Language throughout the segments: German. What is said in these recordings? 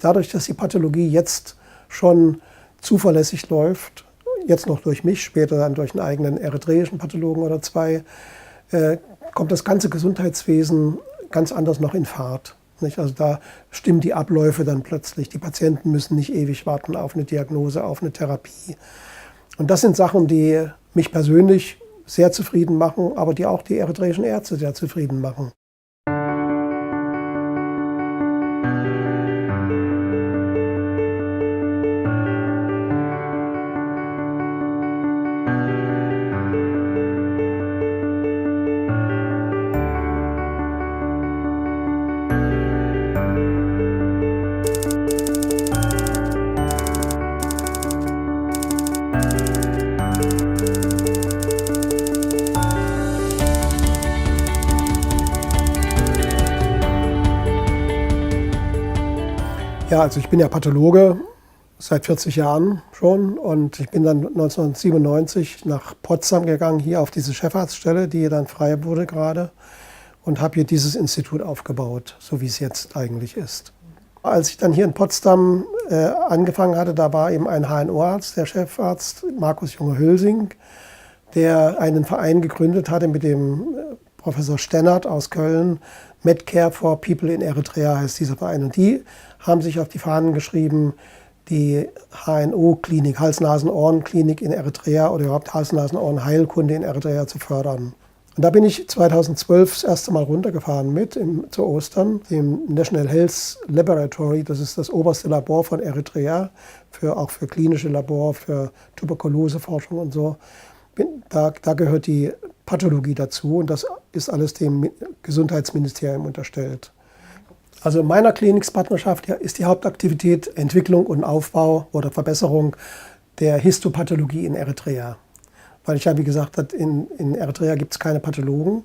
Dadurch, dass die Pathologie jetzt schon zuverlässig läuft, jetzt noch durch mich, später dann durch einen eigenen eritreischen Pathologen oder zwei, kommt das ganze Gesundheitswesen ganz anders noch in Fahrt. Nicht? Also da stimmen die Abläufe dann plötzlich. Die Patienten müssen nicht ewig warten auf eine Diagnose, auf eine Therapie. Und das sind Sachen, die mich persönlich sehr zufrieden machen, aber die auch die eritreischen Ärzte sehr zufrieden machen. Ja, also ich bin ja Pathologe seit 40 Jahren schon und ich bin dann 1997 nach Potsdam gegangen, hier auf diese Chefarztstelle, die dann frei wurde gerade, und habe hier dieses Institut aufgebaut, so wie es jetzt eigentlich ist. Als ich dann hier in Potsdam angefangen hatte, da war eben ein HNO-Arzt, der Chefarzt Markus Junge-Hülsing, der einen Verein gegründet hatte mit dem Professor Stennert aus Köln. Medcare for People in Eritrea heißt dieser Verein. Und die haben sich auf die Fahnen geschrieben, die HNO-Klinik, Hals-Nasen-Ohren-Klinik in Eritrea oder überhaupt Hals-Nasen-Ohren-Heilkunde in Eritrea zu fördern. Und da bin ich 2012 das erste Mal runtergefahren zu Ostern, dem National Health Laboratory, das ist das oberste Labor von Eritrea, auch für klinische Labor, für Tuberkuloseforschung und so. Da gehört die Pathologie dazu und das ist alles dem Gesundheitsministerium unterstellt. Also in meiner Klinikpartnerschaft ist die Hauptaktivität Entwicklung und Aufbau oder Verbesserung der Histopathologie in Eritrea. Weil ich ja, wie gesagt habe, in Eritrea gibt es keine Pathologen.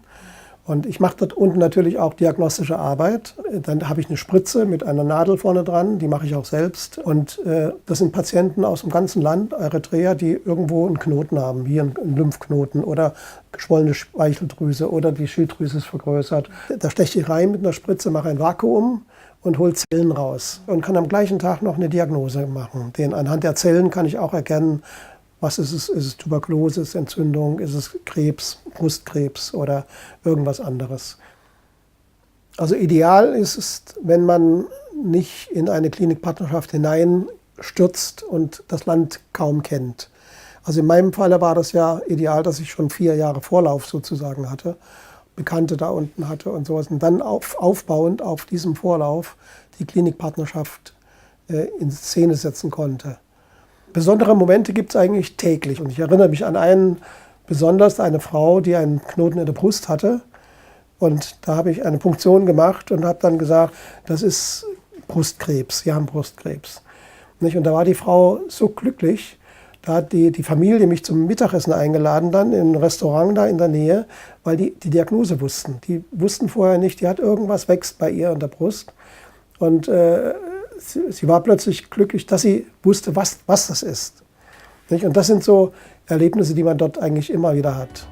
Und ich mache dort unten natürlich auch diagnostische Arbeit. Dann habe ich eine Spritze mit einer Nadel vorne dran, die mache ich auch selbst. Und das sind Patienten aus dem ganzen Land, Eritrea, die irgendwo einen Knoten haben, wie einen Lymphknoten oder geschwollene Speicheldrüse oder die Schilddrüse ist vergrößert. Da steche ich rein mit einer Spritze, mache ein Vakuum und hole Zellen raus und kann am gleichen Tag noch eine Diagnose machen. Anhand der Zellen kann ich auch erkennen, was ist es? Ist es Tuberkulose, ist es Entzündung, ist es Krebs, Brustkrebs oder irgendwas anderes? Also ideal ist es, wenn man nicht in eine Klinikpartnerschaft hineinstürzt und das Land kaum kennt. Also in meinem Falle war das ja ideal, dass ich schon 4 Jahre Vorlauf sozusagen hatte, Bekannte da unten hatte und sowas. Und dann aufbauend auf diesem Vorlauf die Klinikpartnerschaft in Szene setzen konnte. Besondere Momente gibt es eigentlich täglich. Und ich erinnere mich an eine Frau, die einen Knoten in der Brust hatte. Und da habe ich eine Punktion gemacht und habe dann gesagt, das ist Brustkrebs, Sie haben Brustkrebs. Und da war die Frau so glücklich, da hat die Familie mich zum Mittagessen eingeladen, dann in ein Restaurant da in der Nähe, weil die Diagnose wussten. Die wussten vorher nicht, die hat irgendwas wächst bei ihr in der Brust. Und sie war plötzlich glücklich, dass sie wusste, was das ist. Und das sind so Erlebnisse, die man dort eigentlich immer wieder hat.